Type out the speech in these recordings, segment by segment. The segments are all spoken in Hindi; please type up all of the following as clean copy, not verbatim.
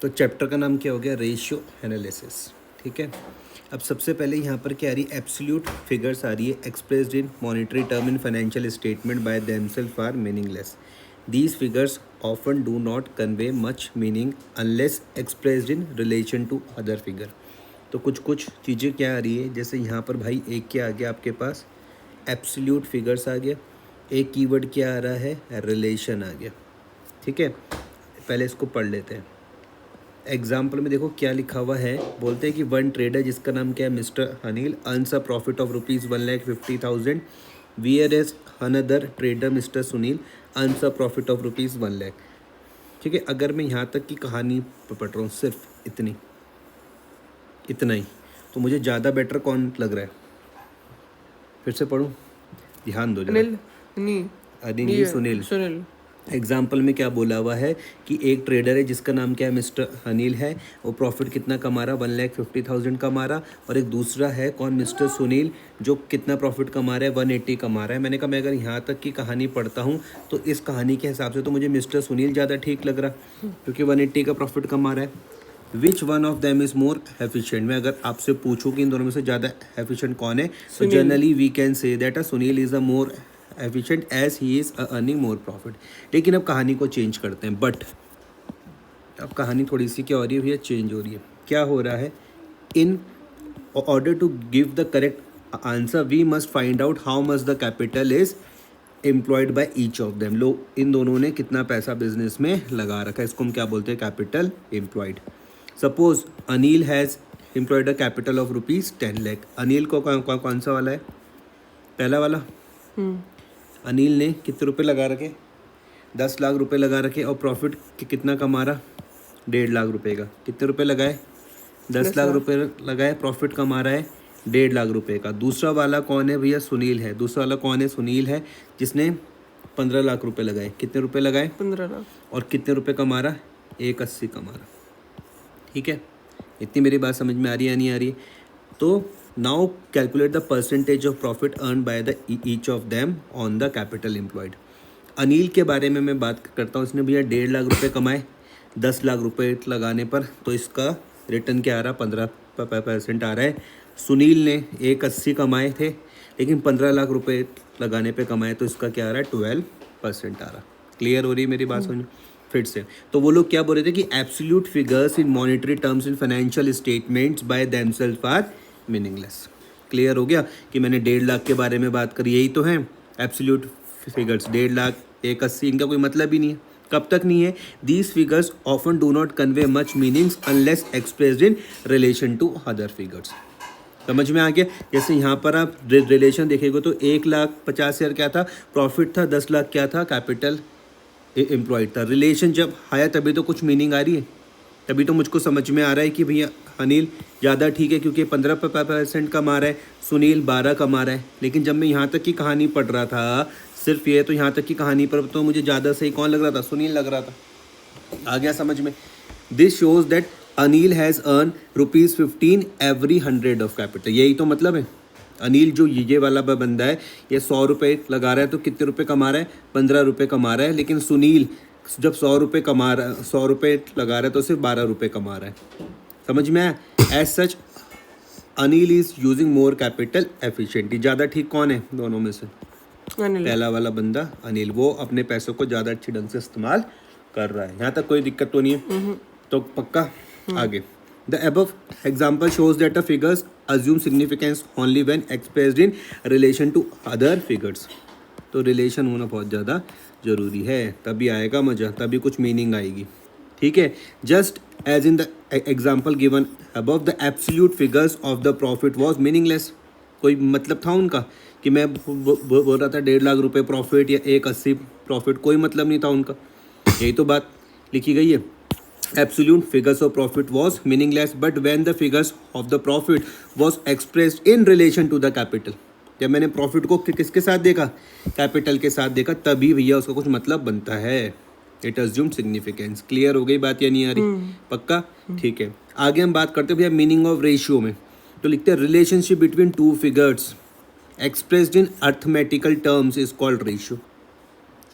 तो चैप्टर का नाम क्या हो गया, रेशियो एनालिसिस। ठीक है, अब सबसे पहले यहाँ पर क्या आ रही है, एब्सोल्यूट फिगर्स आ रही है, expressed in monetary term in financial statement by themselves are meaningless. These figures often do not convey much meaning unless expressed in relation to other figure. तो कुछ कुछ चीज़ें क्या आ रही है, जैसे यहाँ पर भाई एक क्या आ गया आपके पास, एब्सोल्यूट फिगर्स आ गया, एक कीवर्ड क्या आ रहा है, रिलेशन आ गया। ठीक है, पहले इसको पढ़ लेते हैं। एग्जाम्पल में देखो क्या लिखा हुआ है, बोलते हैं कि वन ट्रेडर जिसका नाम क्या है, mister Anil, earns a profit of ₹1,50,000, whereas another trader mister Sunil earns a profit of ₹1,00,000। ठीक है, अगर मैं यहाँ तक की कहानी पढ़ रहा हूँ, सिर्फ इतना ही, तो मुझे ज़्यादा बेटर कौन लग रहा है, फिर से पढ़ूँ, ध्यान दो जरा। अनिल सुनील। एग्जाम्पल में क्या बोला हुआ है कि एक ट्रेडर है जिसका नाम क्या है, मिस्टर अनिल है, वो प्रॉफिट कितना कमा रहा, 1,50,000 कमा रहा, और एक दूसरा है कौन, मिस्टर सुनील, जो कितना प्रॉफिट कमा रहा है, 180 कमा रहा है। मैंने कहा मैं अगर यहाँ तक की कहानी पढ़ता हूँ तो इस कहानी के हिसाब से तो मुझे मिस्टर सुनील ज़्यादा ठीक लग रहा, क्योंकि 180 का प्रॉफिट कमा रहा है। Which one of them is more efficient, मैं अगर आपसे पूछूँ कि इन दोनों में से ज़्यादा एफिशिएंट कौन है, तो generally we can say that a Sunil is a more efficient as he is earning more profit. लेकिन अब कहानी को चेंज करते हैं, बट अब कहानी थोड़ी सी क्या हो रही है भैया, चेंज हो रही है। क्या हो रहा है, in order to give the correct answer we must find out how much the capital is employed by each of them. लोग इन दोनों ने कितना पैसा बिजनेस में लगा रखा है, इसको हम क्या बोलते हैं, capital employed. Suppose Anil has employed a capital of ₹10,00,000। Anil को कौन सा वाला है, पहला वाला। अनिल ने कितने रुपए लगा रखे, 10 लाख रुपए लगा रखे, और प्रॉफिट कितना कमा रहा, 1.5 लाख रुपए का। कितने रुपए लगाए, 10 लाख रुपए लगाए, प्रॉफिट कमा रहा है 1.5 लाख रुपए का। दूसरा वाला कौन है भैया, सुनील है। दूसरा वाला कौन है, सुनील है, जिसने 15 लाख रुपए लगाए। कितने रुपए लगाए, 15 लाख, और कितने रुपए कमा रहा, 180 कमा रहा। ठीक है, इतनी मेरी बात समझ में आ रही है या नहीं आ रही है? तो now calculate the percentage of profit earn by the each of them on the capital employed. Anil के बारे में मैं बात करता हूँ, इसने भैया 1.5 लाख रुपए कमाए 10 लाख रुपए लगाने पर, तो इसका रिटर्न क्या आ रहा, 15% आ रहा है। सुनील ने 180 कमाए थे, लेकिन 15 लाख रुपए लगाने पे कमाए, तो इसका क्या आ रहा है, 12% आ रहा। क्लियर हो रही है मेरी बात समझ? फिर से तो वो लोग क्या बोल रहे थे कि absolute figures in monetary terms in financial statements by themselves are meaningless. Clear हो गया कि मैंने 1.5 लाख के बारे में बात करी, यही तो है एब्सोल्यूट फिगर्स। 1.5 लाख 180, इनका कोई मतलब ही नहीं है। कब तक नहीं है, these figures often do not convey much meanings unless expressed in relation to other figures. समझ में आ गया? जैसे यहाँ पर आप रिलेशन देखेंगे तो 1,50,000 क्या था, प्रॉफिट था, 10 लाख क्या था, कैपिटल एम्प्लॉयड था। रिलेशन जब आया तभी तो कुछ मीनिंग आ रही है, तभी तो मुझको समझ में आ रहा है कि भैया अनिल ज़्यादा ठीक है क्योंकि 15% कमा रहा है, सुनील 12 कमा रहा है। लेकिन जब मैं यहाँ तक की कहानी पढ़ रहा था, सिर्फ ये तो यहाँ तक की कहानी पर तो मुझे ज़्यादा सही कौन लग रहा था, सुनील लग रहा था। आ गया समझ में? This shows that Anil has earn ₹15 every 100 of capital. यही तो मतलब है। अनिल जो ये वाला बंदा है, ये 100 रुपये लगा रहा है तो कितने रुपए कमा रहा है, 15 रुपये कमा रहा है। लेकिन सुनील जब 100 रुपये कमा रहा है, 100 रुपये लगा रहा है तो सिर्फ 12 रुपये कमा रहा है। समझ में आया? As such Anil is using more capital efficiently. ज़्यादा ठीक कौन है दोनों में से? पहला वाला बंदा अनिल, वो अपने पैसों को ज़्यादा अच्छी ढंग से इस्तेमाल कर रहा है। यहाँ तक कोई दिक्कत तो नहीं है? तो पक्का आगे। The above example shows that the figures assume significance only when expressed in relation to other figures. तो रिलेशन होना बहुत ज़्यादा ज़रूरी है, तभी आएगा मज़ा, तभी कुछ मीनिंग आएगी। ठीक है, just as in the example given above the absolute figures of the profit was meaningless. कोई मतलब था उनका कि मैं बोल रहा था 1.5 लाख रुपए प्रॉफिट या 180 प्रॉफिट, कोई मतलब नहीं था उनका। यही तो बात लिखी गई है। Absolute figures of profit was meaningless, but when the figures of the profit was expressed in relation to the capital, जब मैंने प्रॉफिट को किसके साथ देखा, कैपिटल के साथ देखा, तभी भैया उसका कुछ मतलब बनता है। It assume significance. क्लियर हो गई बात या नहीं आ रही? पक्का? ठीक है, आगे हम बात करते हैं भैया मीनिंग ऑफ रेशियो में। तो लिखते हैं relationship between two figures expressed in arithmetical terms is called ratio.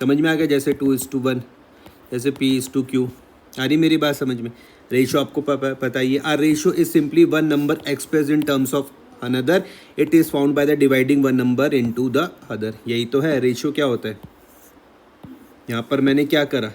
समझ में आ गया? जैसे 2:1, जैसे P:Q, आ रही मेरी बात समझ में? रेशियो आपको पता ही है। A ratio is simply one number express in terms of another, it is found by the dividing one number into the other. यही तो है रेशियो क्या होता है। यहाँ पर मैंने क्या करा,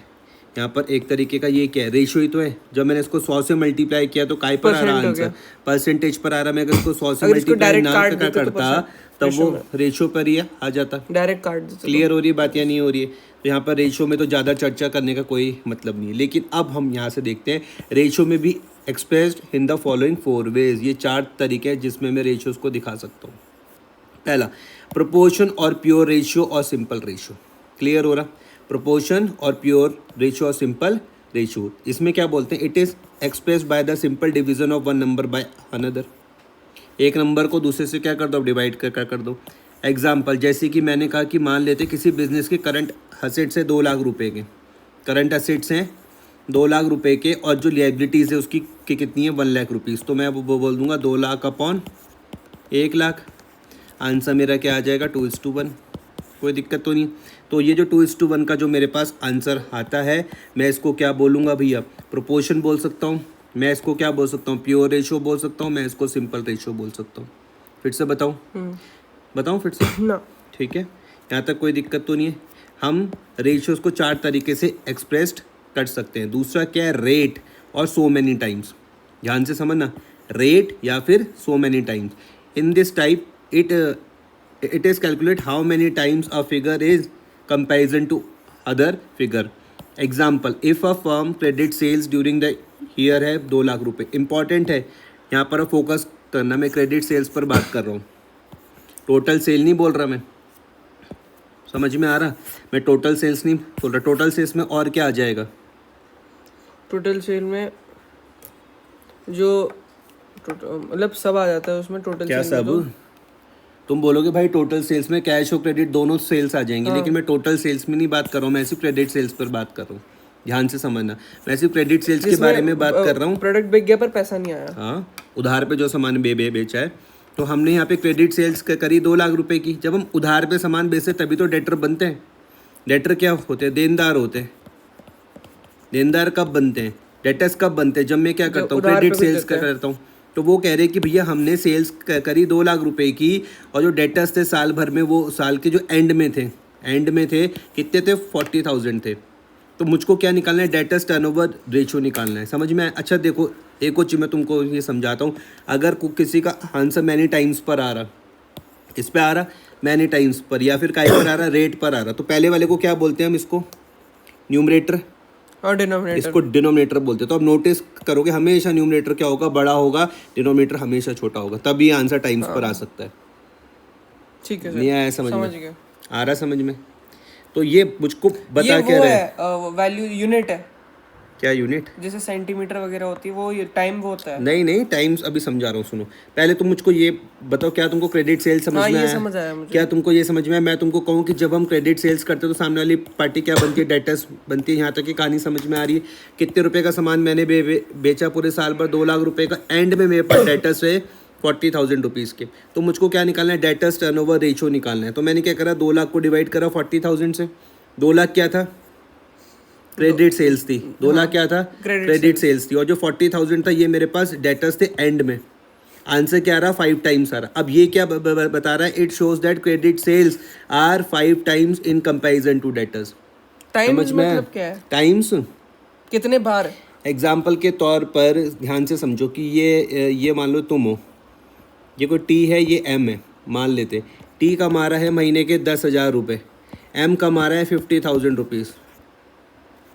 यहाँ पर एक तरीके का ये क्या है, रेशियो ही तो है। जब मैंने इसको 100 से मल्टीप्लाई किया तो काय पर आ रहा आंसर, परसेंटेज पर आ रहा। मैं अगर इसको 100 से मल्टीप्लाई ना करता तब वो रेशियो पर ही आ जाता। डायरेक्ट काट देते। क्लियर हो रही है बात या नहीं हो रही है? तो यहाँ पर रेशियो में तो ज़्यादा चर्चा करने का कोई मतलब नहीं है। लेकिन अब हम यहाँ से देखते हैं रेशियो में भी expressed in the following 4 ways. ये 4 तरीके हैं जिसमें मैं रेशियोज को दिखा सकता हूँ। पहला, प्रोपोर्शन और प्योर रेशियो और सिंपल रेशियो। क्लियर हो रहा? प्रोपोर्शन और प्योर रेशियो और सिंपल रेशियो, इसमें क्या बोलते हैं, it is expressed by the simple division of one number by another. एक नंबर को दूसरे से क्या कर दो, डिवाइड कर दो। एग्जाम्पल, जैसे कि मैंने कहा कि मान लेते किसी बिजनेस के करंट असेट्स है 2 लाख रुपए के, करंट असेट्स हैं 2 लाख रुपए के, और जो लायबिलिटीज़ है उसकी कितनी है 1 लाख रुपीज़। तो मैं वो बोल दूंगा 2 लाख अपॉन 1 लाख। आंसर मेरा क्या आ जाएगा, 2:1। कोई दिक्कत तो नहीं। तो ये जो 2:1 का जो मेरे पास आंसर आता है, मैं इसको क्या बोलूँगा भैया, प्रोपोर्शन बोल सकता हूँ। मैं इसको क्या बोल सकता हूँ, प्योर रेशियो बोल सकता हूँ। मैं इसको सिंपल रेशियो बोल सकता हूँ। फिर से बताऊँ? बताऊँ फिर से? ना। ठीक है, यहाँ तक कोई दिक्कत तो नहीं है। हम रेशियोज को 4 तरीके से एक्सप्रेस्ड कर सकते हैं। दूसरा क्या है, रेट और सो मैनी टाइम्स। ध्यान से समझना, रेट या फिर so many times. In this type it is calculate how many times a figure is comparison to other figure. Example, if a firm credit sales during the year है 2 लाख रुपए। इंपॉर्टेंट है यहाँ पर फोकस करना, मैं क्रेडिट सेल्स पर बात कर रहा हूँ, टोटल सेल नहीं बोल रहा मैं। समझ में आ रहा? मैं टोटल सेल्स नहीं बोल रहा। टोटल सेल्स में और क्या आ जाएगा? टोटल सेल में जो मतलब सब आ जाता है उसमें। टोटल क्या सब? तुम बोलोगे भाई टोटल सेल्स में कैश और क्रेडिट दोनों सेल्स आ जाएंगे। लेकिन मैं टोटल सेल्स में नहीं बात कर रहा हूँ, मैं सिर्फ क्रेडिट सेल्स पर बात कर रहा हूँ। ध्यान से समझना, मैं सिर्फ क्रेडिट सेल्स के बारे में बात कर रहा हूँ। प्रोडक्ट बिक गया पर पैसा नहीं आया। हाँ, उधार पे जो सामान बेचा है, तो हमने यहाँ पे क्रेडिट सेल्स करी 2 लाख रुपए की। जब हम उधार पे सामान बेचते तभी तो डेटर बनते हैं। डेटर क्या होते हैं, देनदार होते हैं। देनदार कब बनते हैं, डेटर्स कब बनते हैं, जब मैं क्या करता हूँ, क्रेडिट सेल्स का करता हूँ। तो वो कह रहे हैं कि भैया हमने सेल्स करी 2 लाख रुपए की, और जो डेटर्स थे साल भर में, वो साल के जो एंड में थे कितने थे, 40,000 थे। तो मुझको क्या निकालना है, डेटर्स टर्नओवर रेशियो निकालना है। समझ में? अच्छा देखो, एक और चीज़ मैं तुमको ये समझाता हूँ। अगर किसी का आंसर मैनी टाइम्स पर आ रहा, इस पर आ रहा मैनी टाइम्स पर, या फिर काय पर आ रहा, रेट पर आ रहा, तो पहले वाले को क्या बोलते हैं हम, इसको न्यूमरेटर और डिनोमिनेटर, इसको डिनोमिनेटर बोलते हैं। तो अब नोटिस करोगे हमेशा न्यूमरेटर क्या होगा, बड़ा होगा, डिनोमिनेटर हमेशा छोटा होगा, तभी आंसर टाइम्स पर आ सकता है। ठीक है, नहीं आया समझ में? आ रहा समझ में? तो ये मुझको बता क्या रहा है, वैल्यू यूनिट है। क्या यूनिट? जैसे सेंटीमीटर वगैरह होती है, वो ये टाइम वो होता है। नहीं टाइम्स अभी समझा रहा हूँ, सुनो। पहले तुम मुझको ये बताओ, क्या तुमको क्रेडिट सेल्स समझ में आया? समझ आया मुझे। क्या तुमको ये समझ में आया? मैं तुमको कहूँ कि जब हम क्रेडिट सेल्स करते हैं तो सामने वाली पार्टी क्या बनती है, डेटर्स बनती है। यहाँ तक की कहानी समझ में आ रही है? कितने रुपए का सामान मैंने बेचा पूरे साल भर, 2 लाख रुपए का, एंड में मेरे पास डेटर्स है 40,000 रुपीज़ के। तो मुझको क्या निकालना है, डेटर्स टर्नओवर रेशियो निकालना है। तो मैंने क्या करा, 2 लाख को डिवाइड करा 40,000 से। 2 लाख क्या था, क्रेडिट सेल्स थी। 2 लाख क्या था, क्रेडिट सेल्स थी, और जो 40,000 था ये मेरे पास डेटर्स थे एंड में। आंसर क्या आ रहा, 5 टाइम्स आ रहा। अब ये क्या बता रहा है, it shows that credit sales are 5 times in comparison to debtors. Times मतलब क्या है? टाइम्स कितने बार। एग्जाम्पल के तौर पर ध्यान से समझो कि ये मान लो तुम हो, ये कोई टी है, ये एम है, मान लेते। टी का मारा है महीने के 10,000 रुपये, एम का मारा है 50,000 रुपीज़।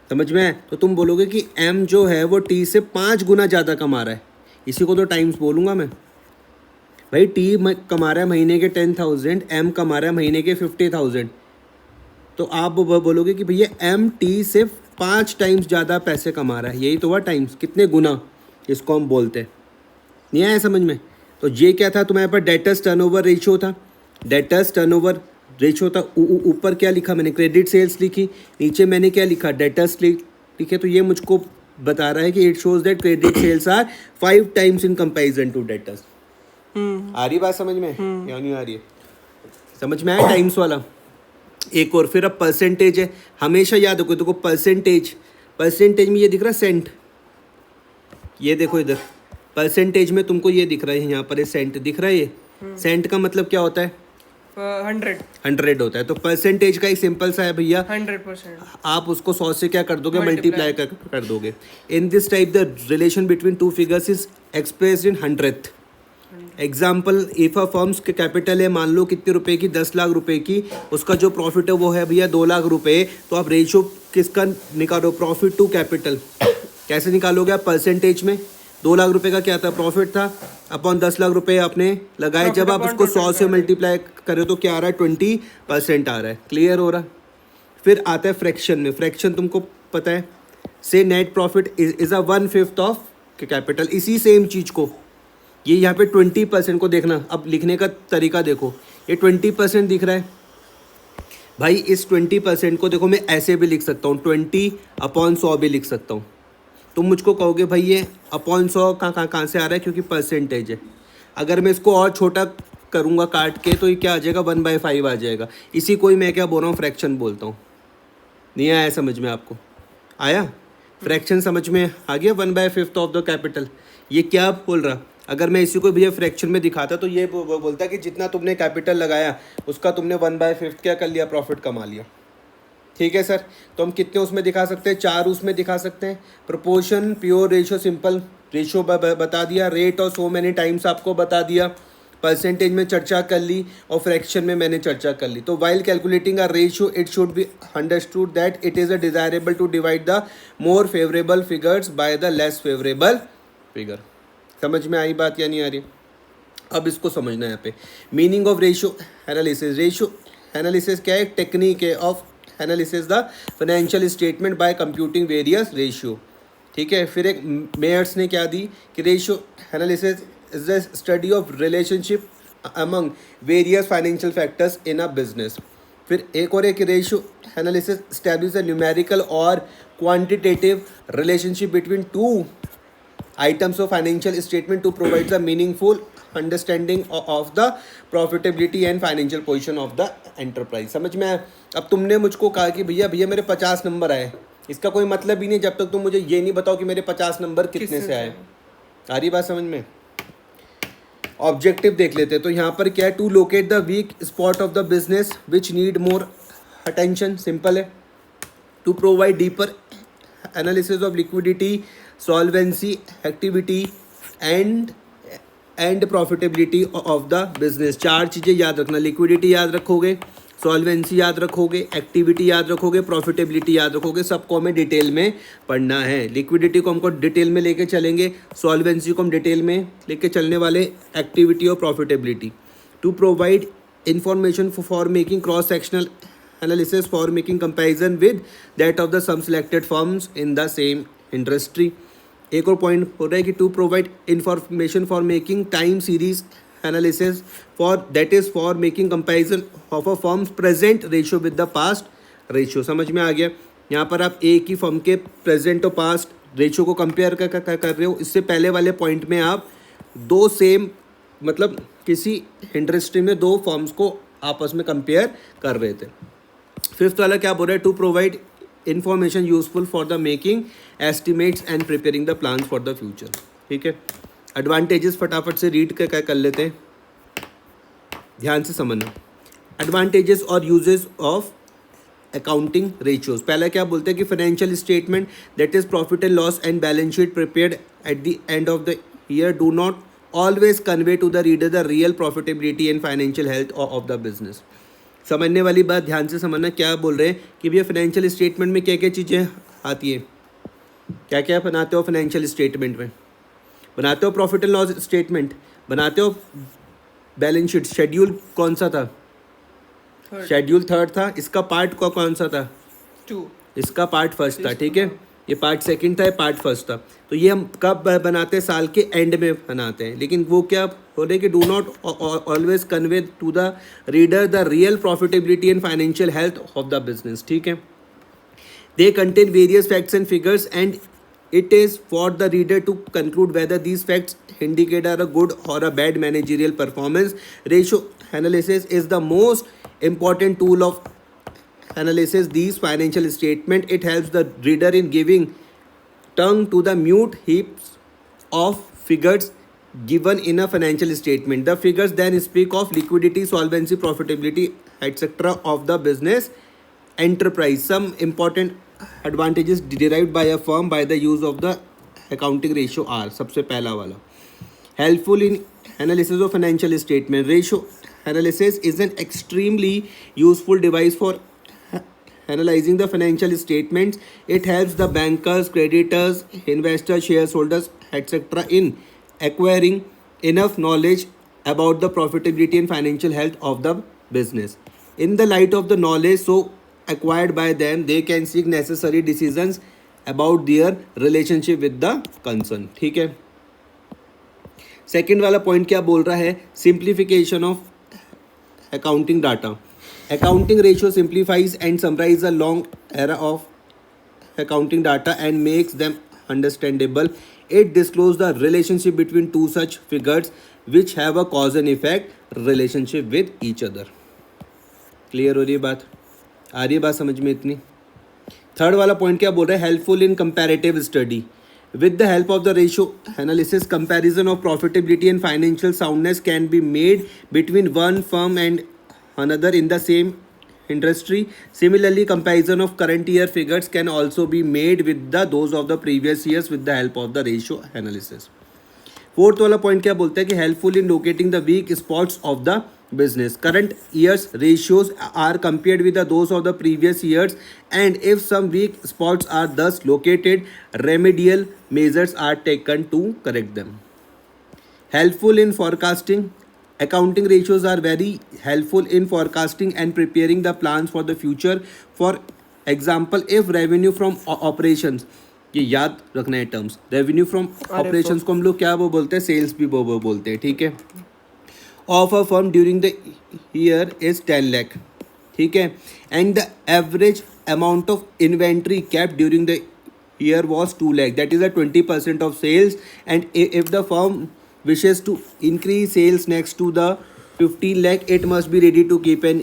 समझ में? तो तुम बोलोगे कि एम जो है वो टी से 5 गुना ज़्यादा कमा रहा है, इसी को तो टाइम्स बोलूँगा मैं। भाई टी कमा रहा है महीने के 10,000, एम कमा रहा है महीने के 50,000। तो आप बोलोगे कि भैया एम टी से 5 टाइम्स ज़्यादा पैसे कमा रहा है, यही तो हुआ टाइम्स। कितने गुना, इसको हम बोलते हैं। नहीं आया समझ में? तो ये क्या था, तुम्हारे पास डेटर्स टर्नओवर रेशियो था। डेटर्स टर्नओवर रेशियो था। ऊपर क्या लिखा मैंने, क्रेडिट सेल्स लिखी, नीचे मैंने क्या लिखा, डेटर्स लिखे। तो ये मुझको बता रहा है कि it shows that credit sales are 5 times in comparison to debtors. आ रही बात समझ में या नहीं आ रही है? समझ में आया टाइम्स वाला? एक और फिर अब परसेंटेज है, हमेशा याद रखो। देखो परसेंटेज में ये दिख रहा है सेंट, ये देखो इधर परसेंटेज में तुमको ये दिख रहा है, यहाँ पर ये सेंट दिख रहा है। ये सेंट का मतलब क्या होता है? 100 होता है। तो परसेंटेज का एक सिंपल सा है भैया 100%। आप उसको 100 से क्या कर दोगे? मल्टीप्लाई कर दोगे। In this type the relation between two figures is expressed in 100th। Example, if a firms के कैपिटल है मान लो कितने रुपए की, 10 लाख रुपए की, उसका जो प्रॉफिट है वो है भैया 2 लाख रुपए, तो आप रेशियो किसका निकालो? Profit to capital. कैसे निकालोगे आप? परसेंटेज में 2 लाख रुपए का क्या था? प्रॉफिट था, अपॉन 10 लाख रुपए आपने लगाए, जब आप उसको 100 से मल्टीप्लाई करें तो क्या आ रहा है? 20% आ रहा है। क्लियर हो रहा? फिर आता है फ्रैक्शन में। फ्रैक्शन तुमको पता है, से net profit is a 1/5 of capital. इसी सेम चीज को ये यहाँ पे 20% को देखना, अब लिखने का तरीका देखो, ये 20% दिख रहा है भाई। इस 20% को देखो मैं ऐसे भी लिख सकता हूँ, 20/100 भी लिख सकता हूँ। तुम मुझको कहोगे भाई ये अपॉन 100 कहाँ से आ रहा है? क्योंकि परसेंटेज है। अगर मैं इसको और छोटा करूँगा काट के तो ये क्या आ जाएगा? 1/5 आ जाएगा। इसी को ही मैं क्या बोल रहा हूँ? फ्रैक्शन बोलता हूँ। नहीं आया समझ में आपको? आया? फ्रैक्शन समझ में आ गया? 1/5 ऑफ द कैपिटल। ये क्या बोल रहा? अगर मैं इसी को भैया फ्रैक्शन में दिखाता तो ये बोलता कि जितना तुमने कैपिटल लगाया उसका तुमने 1/5 क्या कर लिया? प्रॉफिट कमा लिया। ठीक है सर, तो हम कितने उसमें दिखा सकते हैं? 4 उसमें दिखा सकते हैं। Proportion, pure ratio, simple ratio बता दिया, रेट और सो मैनी टाइम्स आपको बता दिया, परसेंटेज में चर्चा कर ली और फ्रैक्शन में मैंने चर्चा कर ली। तो while calculating a ratio it should be understood that it is a desirable to divide the more favourable figures by the less favourable figure. समझ में आई बात या नहीं आ रही? अब इसको समझना है यहाँ पे। Meaning of ratio analysis. Ratio analysis क्या है? टेक्निक है of analysis the financial statement by computing various ratio. ठीक है। फिर एक मेयर्स ने क्या दी कि ratio analysis is the study of relationship among various financial factors in a business. फिर एक और एक ratio analysis establish a numerical और quantitative relationship between two items of financial statement to provide the meaningful understanding of the profitability and financial position of the enterprise। समझ में आया? अब तुमने मुझको कहा कि भैया भैया मेरे 50 नंबर आए, इसका कोई मतलब ही नहीं जब तक तुम मुझे ये नहीं बताओ कि मेरे 50 नंबर कितने से आए। आ रही बात समझ में? ऑब्जेक्टिव देख लेते हैं। तो यहाँ पर क्या है? To locate the weak spot of the business which need more attention. Simple है। To provide deeper analysis of liquidity, solvency, activity and profitability of the business। 4 चीज़ें याद रखना, लिक्विडिटी याद रखोगे, सॉल्वेंसी याद रखोगे, एक्टिविटी याद रखोगे, प्रॉफिटेबिलिटी याद रखोगे। सबको हमें डिटेल में पढ़ना है। लिक्विडिटी को हमको डिटेल में लेके चलेंगे, सॉल्वेंसी को हम डिटेल में लेके चलने वाले, एक्टिविटी और profitability. To provide information for making cross sectional analysis for making comparison with that of the some selected firms in the same industry. एक और पॉइंट हो रहा है कि to provide information for making time series analysis for that is for making comparison of a firms present ratio with the past ratio. समझ में आ गया? यहाँ पर आप एक ही फर्म के प्रेजेंट और पास्ट रेशियो को कंपेयर कर रहे हो। इससे पहले वाले पॉइंट में आप दो सेम मतलब किसी इंडस्ट्री में दो फर्म्स को आपस में कंपेयर कर रहे थे। फिफ्थ वाला क्या बोल रहा है? To provide information useful for the making estimates and preparing the plan for the future. ठीक है। एडवांटेजेस फटाफट से रीड कर लेते हैं, ध्यान से समझना। एडवांटेजेस और यूजेस ऑफ अकाउंटिंग रेशियोज। पहला क्या बोलते हैं कि financial statement that is profit and loss and balance sheet prepared at the end of the year do not always convey to the reader the real profitability and financial health of the business. समझने वाली बात ध्यान से समझना। क्या बोल रहे हैं कि भैया फाइनेंशियल स्टेटमेंट में क्या क्या चीज़ें आती हैं, क्या क्या बनाते हो फाइनेंशियल स्टेटमेंट में? बनाते हो प्रॉफिट एंड लॉस स्टेटमेंट, बनाते हो बैलेंस शीट। शेड्यूल कौन सा था? शेड्यूल 3rd था। इसका पार्ट कौन सा था? 2। इसका पार्ट 1st था। ठीक है। ये पार्ट 2nd था, ये पार्ट 1st था। तो ये हम कब बनाते हैं? साल के एंड में बनाते हैं। लेकिन वो क्या हो रहे कि do not always convey to the reader the real profitability and financial health of the business. ठीक है। They contain various facts and figures and it is for the reader to conclude whether these facts indicate a good or a bad managerial performance. Ratio analysis is the most important tool of analyzes these financial statement, it helps the reader in giving tongue to the mute heaps of figures given in a financial statement. The figures then speak of liquidity, solvency, profitability, etc. of the business enterprise. Some important advantages derived by a firm by the use of the accounting ratio are. सबसे पहला वाला, helpful in analysis of financial statement. Ratio analysis is an extremely useful device for analyzing the financial statements. It helps the bankers, creditors, investors, shareholders, etc. in acquiring enough knowledge about the profitability and financial health of the business. In the light of the knowledge so acquired by them, they can seek necessary decisions about their relationship with the concern. ठीक है. सेकेंड वाला पॉइंट क्या बोल रहा है? Simplification of accounting data. Accounting ratio simplifies and summarizes a long array of accounting data and makes them understandable. It discloses the relationship between two such figures which have a cause and effect relationship with each other. Clear हो रही है बात? आ रही है बात समझ में इतनी? थर्ड वाला पॉइंट क्या बोल रहा है? Helpful in comparative study. With the help of the ratio analysis, comparison of profitability and financial soundness can be made between one firm and another in the same industry. Similarly, comparison of current year figures can also be made with those of the previous years with the help of the ratio analysis. Fourth वाला पॉइंट क्या बोलता है कि helpful in locating the weak spots of the business. Current year's ratios are compared with those of the previous years, and if some weak spots are thus located, remedial measures are taken to correct them. Helpful in forecasting. Accounting ratios are very helpful in forecasting and preparing the plans for the future. For example, if revenue from operations, ये याद रखना है टर्म्स, रेवेन्यू फ्रॉम ऑपरेशंस को हम लोग क्या वो बोलते हैं? सेल्स भी वो बोलते हैं. ठीक है. Of a firm during the year is 10 lakh. ठीक है. And the average amount of inventory kept during the year was 2 lakh. That is 20% of sales. And if the firm wishes to increase sales next to the 15 lakh, it must be ready to keep an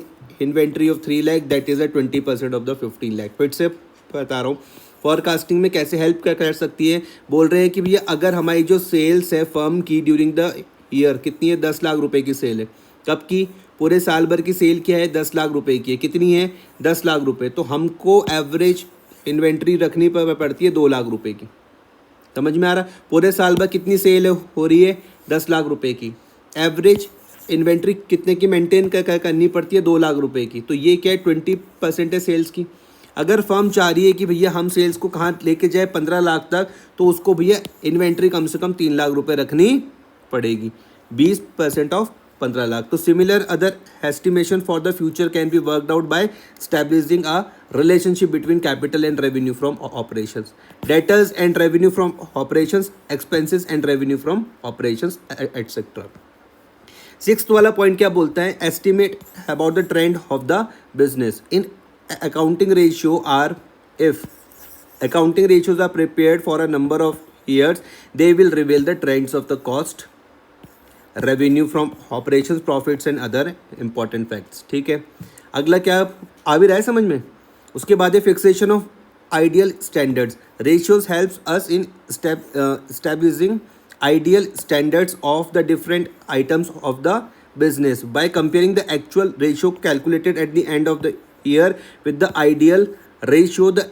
inventory of 3 lakh. that is 20% of the 15 lakh. फिर से बता रहा हूँ फोरकास्टिंग में कैसे हेल्प कर सकती है. बोल रहे हैं कि भैया अगर हमारी जो सेल्स है फर्म की ड्यूरिंग द ईयर कितनी है? 10 लाख रुपए की सेल है. कब की? पूरे साल भर की सेल क्या है? 10 लाख रुपए की है. कितनी है? 10 लाख रुपए. तो हमको एवरेज इन्वेंट्री रखनी पड़ती है 2 लाख रुपए की. समझ में आ रहा? पूरे साल भर कितनी सेल हो रही है? 10 लाख रुपए की. एवरेज इन्वेंट्री कितने की मेंटेन करनी पड़ती है? 2 लाख रुपए की. तो ये क्या है? 20% है सेल्स की. अगर फर्म चाह रही है कि भैया हम सेल्स को कहाँ लेके जाए 15 लाख तक, तो उसको भैया इन्वेंट्री कम से कम 3 लाख रुपए रखनी पड़ेगी. 20% ऑफ 15 लाख. तो similar other estimation for the future can be worked out by establishing a relationship between capital and revenue from operations, debtors and revenue from operations, expenses and revenue from operations, etc. Sixth वाला पॉइंट क्या बोलता है? estimate about the trend of the business. In accounting ratio are, if accounting ratios are prepared for a number of years, they will reveal the trends of the cost, revenue from operations, profits and other important facts. ठीक है. अगला क्या आ भी रहा है समझ में? उसके बाद है fixation of ideal standards. Ratios helps us in establishing ideal standards of the different items of the business by comparing the actual ratio calculated at the end of the year with the ideal ratio. The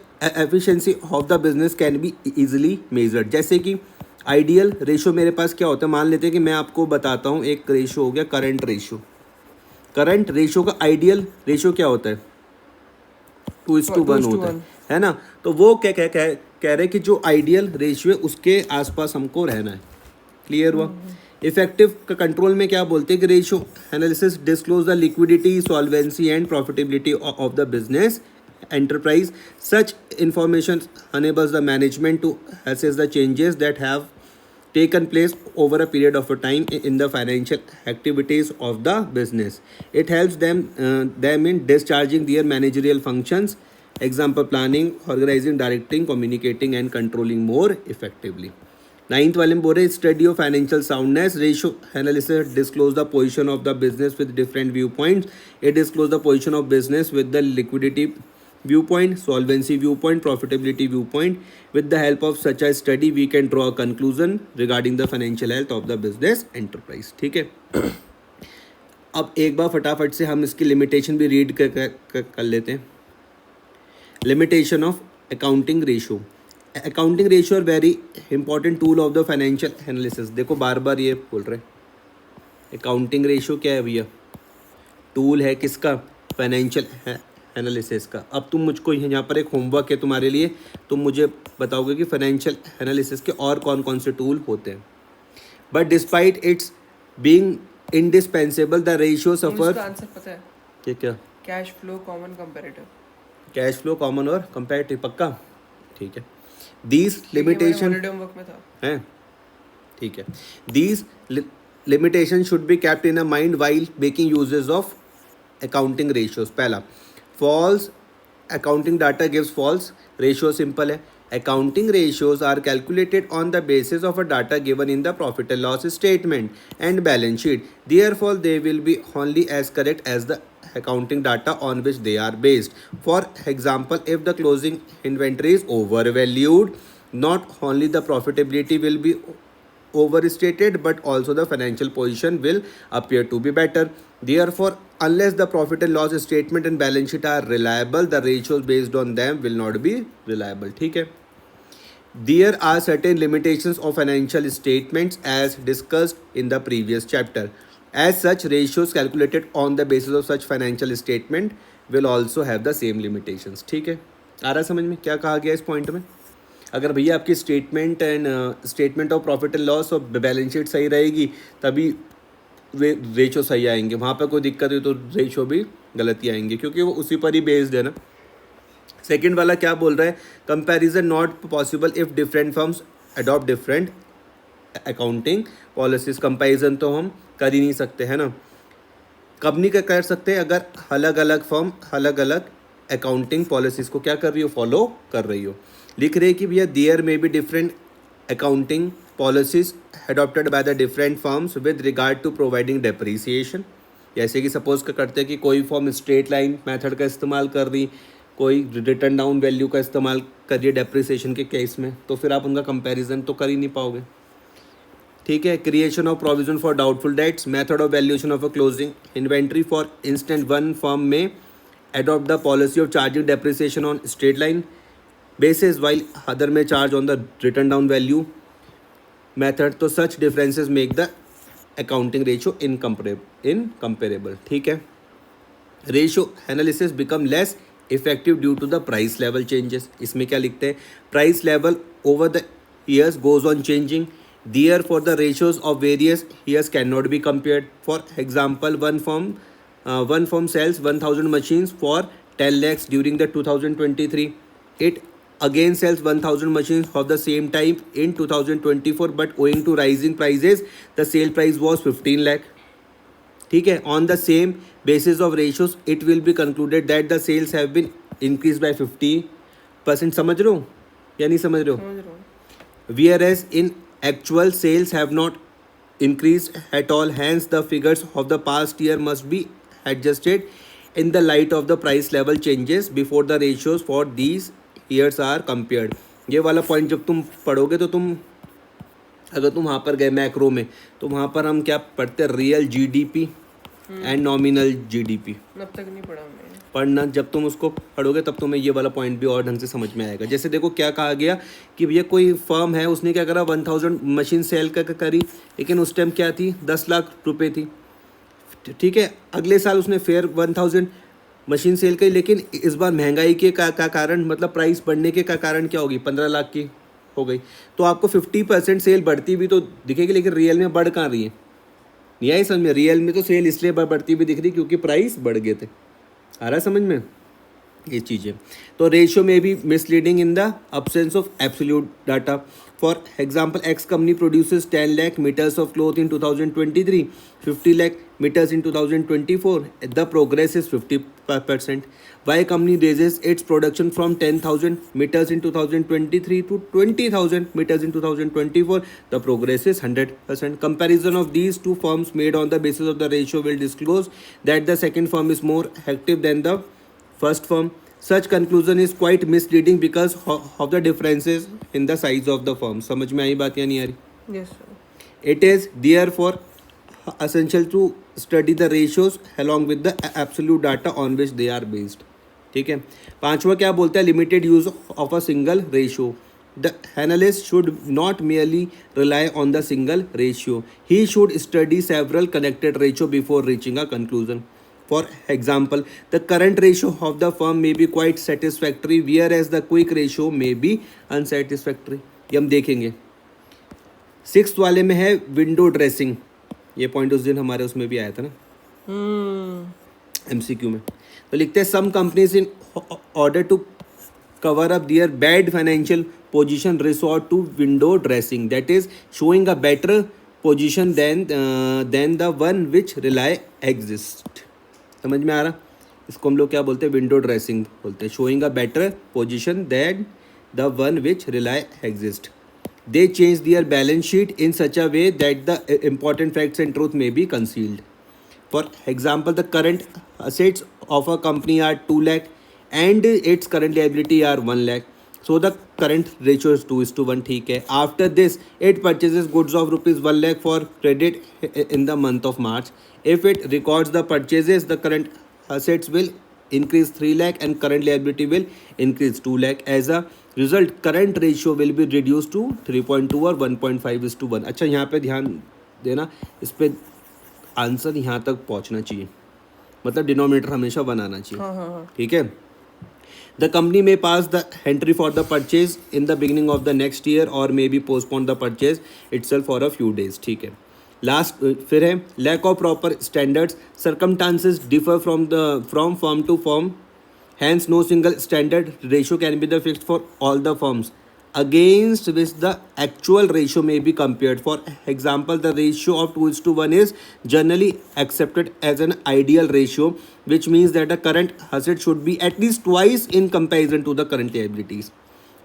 efficiency of the business can be easily measured. जैसे कि आइडियल रेशियो मेरे पास क्या होता है? मान लेते हैं कि मैं आपको बताता हूँ. एक रेशियो हो गया करंट रेशियो. करंट रेशियो का आइडियल रेशियो क्या होता है? 2:1 होता है ना. तो वो क्या कह रहे कि जो आइडियल रेशियो है उसके आसपास हमको रहना है. क्लियर हुआ? इफेक्टिव कंट्रोल में क्या बोलते हैं कि ratio analysis disclose the liquidity, solvency and profitability of the business enterprise. Such information enables the management to assess the changes that have taken place over a period of a time in the financial activities of the business. It helps them in discharging their managerial functions. Example, planning, organizing, directing, communicating and controlling more effectively. Ninth वाले में बोल रहे study of financial soundness. Ratio analysis disclose the position of the business with different view points. It disclose the position of business with the liquidity viewpoint, solvency viewpoint, profitability viewpoint. With the help of such a study, we can draw a conclusion regarding the financial health of the business enterprise. ठीक है. अब एक बार फटाफट से हम इसकी लिमिटेशन भी रीड कर लेते हैं. Limitation of accounting ratio. Accounting ratio are very important tool of the financial analysis. देखो बार बार ये बोल रहे हैं अकाउंटिंग रेशो क्या है भैया, टूल है किसका, फाइनेंशियल एनालिसिस का. अब तुम मुझको यहाँ पर एक होमवर्क है तुम्हारे लिए, तुम मुझे बताओगे कि फाइनेंशियल एनालिसिस के और कौन कौन से टूल होते हैं. But despite it's being indispensable the ratio suffer. Answer पता है ये क्या, cash flow common comparative. Cash flow common और कंपैरेटिव, पक्का. ठीक है. दीज लिमिटेशन होमवर्क में था है. ठीक है. These limitation should be kept in a mind while making uses of accounting ratios. पहला, false accounting data gives false ratio. Simple है. Accounting ratios are calculated on the basis of a data given in the profit and loss statement and balance sheet. Therefore, they will be only as correct as the accounting data on which they are based. For example, if the closing inventory is overvalued, not only the profitability will be overstated but also the financial position will appear to be better. Therefore, unless the profit and loss statement and balance sheet are reliable, the ratios based on them will not be reliable. ठीक है. There are certain limitations of financial statements as discussed in the previous chapter. As such, ratios calculated on the basis of such financial statement will also have the same limitations. ठीक है. आ रहा समझ में क्या कहा गया इस पॉइंट में. अगर भैया आपकी statement of profit and loss और बैलेंस शीट सही रहेगी तभी रेशो सही आएंगे. वहाँ पर कोई दिक्कत हुई तो रेशो भी गलती आएंगे क्योंकि वो उसी पर ही बेस्ड है ना. सेकंड वाला क्या बोल रहा है, comparison not possible if different firms adopt different accounting policies. Comparison तो हम कर ही नहीं सकते है ना. कब नहीं कर सकते, अगर अलग अलग फर्म अलग अलग अकाउंटिंग पॉलिसीज को क्या कर रही हो, फॉलो कर रही हो. लिख रहे कि भैया there may be different accounting policies adopted by the different firms with regard to providing depreciation. जैसे कि सपोज का करते हैं कि कोई फर्म स्ट्रेट लाइन मेथड का इस्तेमाल कर रही, कोई रिटर्न डाउन वैल्यू का इस्तेमाल कर रही है डेप्रिसिएशन के केस में, तो फिर आप उनका कंपैरिजन तो कर ही नहीं पाओगे. ठीक है. Creation of provision for doubtful debts. Method of valuation of a closing inventory. For instant one firm में adopt the policy of charging depreciation on straight line basis while other may charge on the written down value method. तो such differences make the accounting ratio incomparable. ठीक है. Ratio analysis become less effective due to the price level changes. इसमें क्या लिखते हैं, price level over the years goes on changing. Therefore, the ratios of various years cannot be compared. For example, one firm sells 1000 machines for 10 lakhs during the 2023. It again sells 1000 machines of the same type in 2024, but owing to rising prices the sale price was 15 lakh. ठीक है. On the same basis of ratios it will be concluded that the sales have been increased by 50%. समझ रहे हो या नहीं समझ रहे हो. Whereas in actual sales have not increased at all, hence the figures of the past year must be adjusted in the light of the price level changes before the ratios for these years are compared. ये वाला पॉइंट जब तुम पढ़ोगे तो तुम अगर तुम वहाँ पर गए मैक्रो में तो वहाँ पर हम क्या पढ़ते हैं, real GDP and nominal GDP. अब तक नहीं पढ़ा मैंने. पढ़ना, जब तुम उसको पढ़ोगे तब तुम्हें ये वाला पॉइंट भी और ढंग से समझ में आएगा. जैसे देखो क्या कहा गया कि भैया कोई फर्म है, उसने क्या करा 1000 मशीन सेल करी, लेकिन उस टाइम क्या थी 10 लाख रुपए थी. ठीक है. अगले साल उसने फिर 1000 मशीन सेल करी, लेकिन इस बार महंगाई के का कारण मतलब प्राइस बढ़ने के का कारण क्या होगी, 15 लाख की हो गई. तो आपको 50% सेल बढ़ती भी तो दिखेगी, लेकिन रियल में बढ़ कहाँ रही है, नहीं आई समझ में. रियल में तो सेल इसलिए बढ़ती भी दिख रही क्योंकि प्राइस बढ़ गए थे. आ रहा समझ में ये चीज़ें. तो रेशियो में भी misleading in the absence of absolute data. For example, X company produces 10 lakh meters of cloth in 2023, 50 lakh meters in 2024. The progress is 50%. Y company raises its production from 10,000 meters in 2023 to 20,000 meters in 2024. The progress is 100%. Comparison of these two firms made on the basis of the ratio will disclose that the second firm is more active than the first firm. Such conclusion is quite misleading because of the differences in the size of the firm. समझ में आई बात या नहीं आ रही? Yes, sir. It is therefore essential to study the ratios along with the absolute data on which they are based. ठीक है. पांचवा क्या बोलता है? Limited use of a single ratio. The analyst should not merely rely on the single ratio. He should study several connected ratio before reaching a conclusion. For example, the current ratio of the firm may be quite satisfactory, whereas the quick ratio may be unsatisfactory. ये हम देखेंगे. सिक्स्थ वाले में है विंडो ड्रेसिंग. ये पॉइंट उस दिन हमारे उसमें भी आया था ना, MCQ में. तो लिखते हैं some companies in order to cover up their bad financial position resort to window dressing, that is showing a better position than the one which rely exist. समझ में आ रहा? इसको हम लोग क्या बोलते हैं? विंडो ड्रेसिंग बोलते हैं. showing a better position than the one which rely exist. They change their balance sheet in such a way that the important facts and truth may be concealed. For example, the current assets of a company are 2 lakh and its current liability are 1 lakh. So the current ratio is 2:1. ठीक है. After this, it purchases goods of rupees 1 lakh for credit in the month of March. If it records the purchases, the current assets will increase 3 lakh and current liability will increase 2 lakh. As a result, current ratio will be reduced to 3.2 or 1.5:1. अच्छा, यहाँ पे ध्यान देना, इस पे आंसर यहाँ तक पहुँचना चाहिए, मतलब डिनोमिनेटर हमेशा 1 आना चाहिए. ठीक है. The company may pass the entry for the purchase in the beginning of the next year or maybe postpone the purchase itself for a few days. ठीक है. लास्ट फिर है lack of proper standards. Circumstances differ from firm to firm. Hence, no single standard ratio can be the fixed for all the firms against which the actual ratio may be compared. For example, the ratio of 2:1 is generally accepted as an ideal ratio, which means that the current asset should be at least twice in comparison to the current liabilities.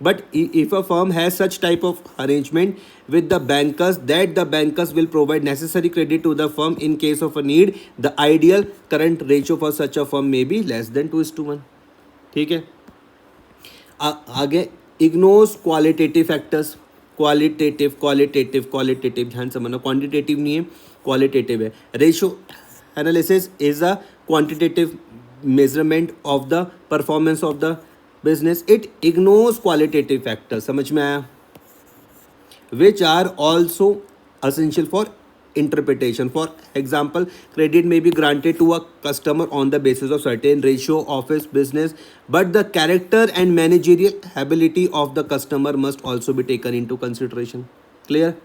But if a firm has such type of arrangement with the bankers that the bankers will provide necessary credit to the firm in case of a need, the ideal current ratio for such a firm may be less than 2:1. ठीक है. आगे इग्नोर्स क्वालिटेटिव फैक्टर्स. क्वालिटेटिव ध्यान समझना, क्वांटिटेटिव नहीं है, क्वालिटेटिव है. Ratio analysis is a quantitative measurement of the performance of the business. It ignores qualitative factors. समझ में आया? Which are also essential for interpretation. For example, credit may be granted to a customer on the basis of certain ratio of his business, but the character and managerial ability of the customer must also be taken into consideration. Clear?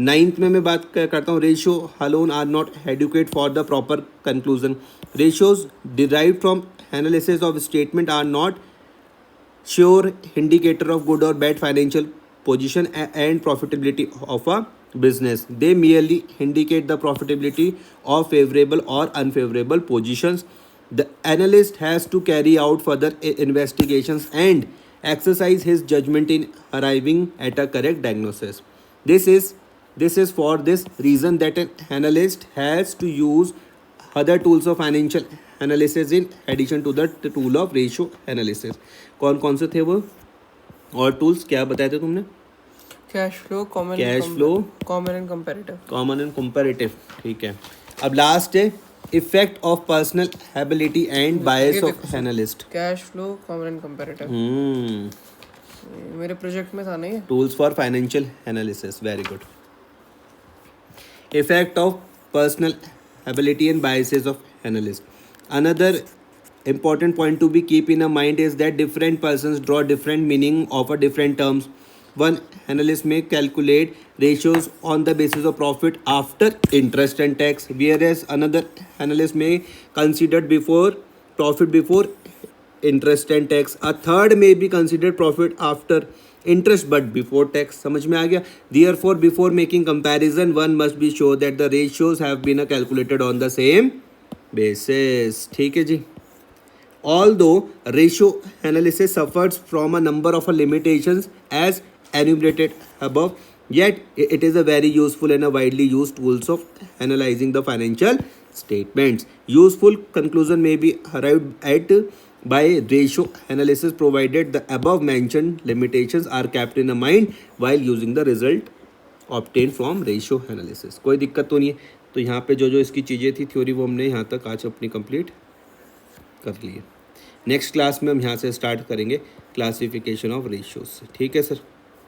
9th में मैं बात करता हूँ, ratio alone are not adequate for the proper conclusion. Ratios derived from analysis of statement are not sure indicator of good or bad financial position and profitability of a business. They merely indicate the profitability of favorable or unfavorable positions. The analyst has to carry out further investigations and exercise his judgment in arriving at a correct diagnosis. This is for this reason that an analyst has to use other tools of financial analysis in addition to the tool of ratio analysis. कौन कौन से थे वो और टूल्स? क्या बताए थे तुमने? Cash flow, common and comparative. ठीक है. अब लास्ट है effect of personal ability and bias of analyst. Cash flow, common and comparative मेरे प्रोजेक्ट में था नहीं. Tools for financial analysis. Very good. Effect of personal ability and biases of analyst. Another important point to be keep in a mind is that different persons draw different meaning of a different terms. One analyst may calculate ratios on the basis of profit after interest and tax, whereas another analyst may consider profit before interest and tax. A third may be considered profit after interest but before tax. समझ में आ गया? Therefore, before making comparison, one must be sure that the ratios have been calculated on the same basis. ठीक है जी. Although ratio analysis suffers from a number of limitations as enumerated above, yet it is a very useful and a widely used tools of analyzing the financial statements. Useful conclusion may be arrived at by ratio analysis provided the above mentioned limitations are kept in mind while using the result obtained from ratio analysis। कोई दिक्कत तो नहीं है। तो यहाँ पे जो जो इसकी चीज़ें थी थ्योरी वो हमने यहाँ तक आज अपनी कंप्लीट कर ली है। नेक्स्ट क्लास में हम यहाँ से स्टार्ट करेंगे क्लासिफिकेशन ऑफ रेशियोज से। ठीक है सर।